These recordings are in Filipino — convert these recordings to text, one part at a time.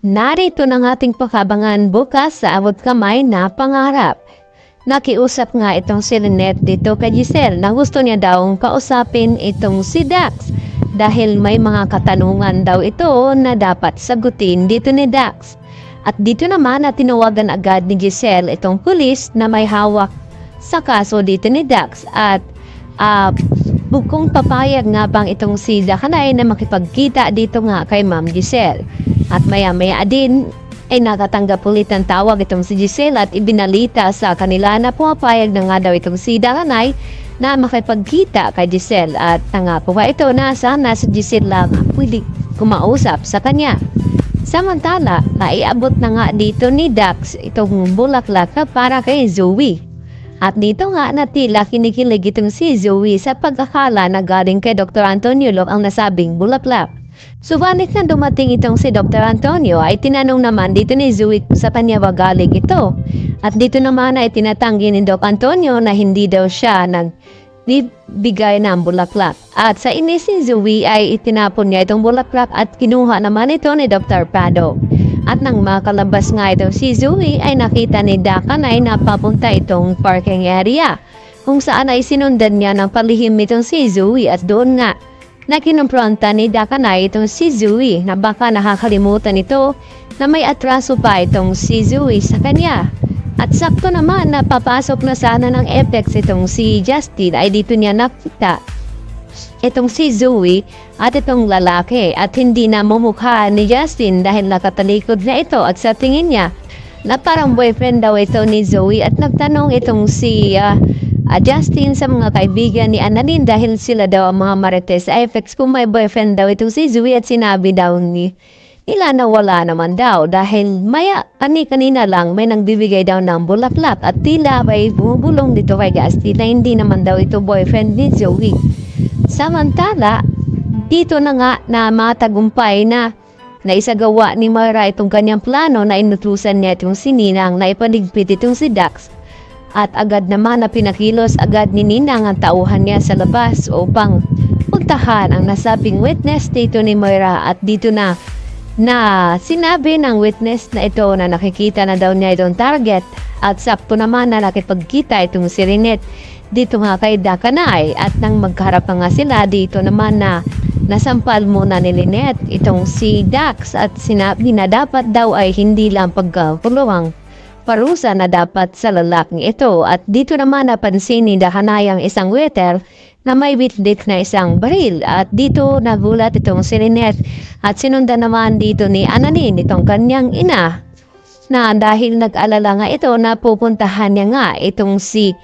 Narito ng ating pakabangan bukas sa abot kamay na pangarap. Nakiusap nga itong si Lynette dito kay Giselle na gusto niya daw kausapin itong si Dax dahil may mga katanungan daw ito na dapat sagutin dito ni Dax. At dito naman na tinawagan agad ni Giselle itong pulis na may hawak sa kaso dito ni Dax at kung papayag nga bang itong si Dakanay na makipagkita dito nga kay Ma'am Giselle. At maya-maya din ay nakatanggap ulit ng tawag itong si Giselle at ibinalita sa kanila na pumapayag na nga daw itong si Dakanay na makipagkita kay Giselle at nangako pa ito na sana si Giselle lang pwede kumausap sa kanya. Samantala, naiabot na nga dito ni Dax itong bulaklak para kay Zoe. At dito nga na tila kinikilig itong si Zoe sa pagkakala na galing kay Dr. Antonio Locke ang nasabing bulaklak. Subalit na dumating itong si Dr. Antonio ay tinanong naman dito ni Zoe sa kanya ba galing ito. At dito naman ay tinatanggi ni Dr. Antonio na hindi daw siya nagbibigay ng bulaklak. At sa inis ni Zoe ay itinapon niya itong bulaklak at kinuha naman ito ni Dr. Prado. At nang makalabas nga itong si Zoe ay nakita ni Dakanay na papunta itong parking area kung saan ay sinundan niya ng palihim itong si Zoe at doon nga na kinumpronta ni Dakanay itong si Zoe na baka nakakalimutan ito na may atraso pa itong si Zoe sa kanya. At sakto naman na papasok na sana ng Apex itong si Justin ay dito niya nakita itong si Zoe at itong lalaki at hindi na mumukha ni Justin dahil nakatalikod na ito at sa tingin niya na parang boyfriend daw ito ni Zoe at nagtanong itong si Justin sa mga kaibigan ni Annalyn dahil sila daw ang mga marites sa Apex kung may boyfriend daw itong si Zoe at sinabi daw nila na wala naman daw dahil kanina lang may nagbibigay daw ng bulaklak at tila may bumubulong dito kay Justin na hindi naman daw ito boyfriend ni Zoe. Samantala, dito na nga na matagumpay na naisagawa ni Moira itong kanyang plano na inutusan niya itong si Ninang na ipaligpit itong si Dax. At agad naman na pinakilos agad ni Ninang ang tauhan niya sa labas upang puntahan ang nasabing witness dito ni Moira at dito na sinabi ng witness na ito na nakikita na daw niya itong target at sakto naman na nakipagkita itong si Lynette dito nga kay Dakanay at nang magkaharap nga sila dito naman na nasampal muna ni Lynette itong si Dax at sinabi na dapat daw ay hindi lang pagkapuluang parusa na dapat sa lalaking ito at dito naman napansin ni Dakanay ang isang waiter na may bitbit na isang baril at dito nagulat itong si Lynette at sinundan naman dito ni Annalyn itong kanyang ina na dahil nag-alala nga ito na pupuntahan niya nga itong si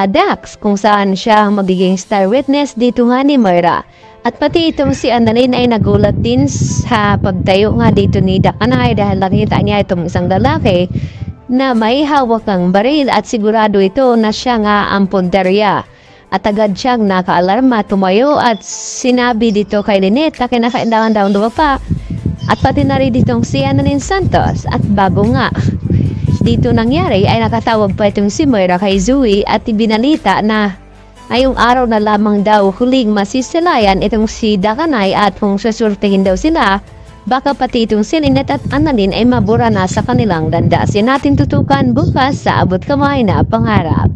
Dax kung saan siya magiging star witness dito nga ni Moira. At pati itong si Annalyn ay nagulat din sa pagtayo nga dito ni Dakanay dahil nakita niya itong isang lalaki na may hawak ng baril at sigurado ito na siya nga ang punteriya. At agad siyang nakaalarma, tumayo at sinabi dito kay Lynette na kinakailangan daw lumapa. At pati na rin ditong si Annalyn Santos at bago nga dito nangyari ay nakatawag pa itong si Moira kay Zoe at ibinalita na ngayong araw na lamang daw huling masisilayan itong si Dakanay at kung susurtihin daw sila, baka pati itong si Lynette at Annalyn ay mabura na sa kanilang landas. Yan natin tutukan bukas sa abot kamay na pangarap.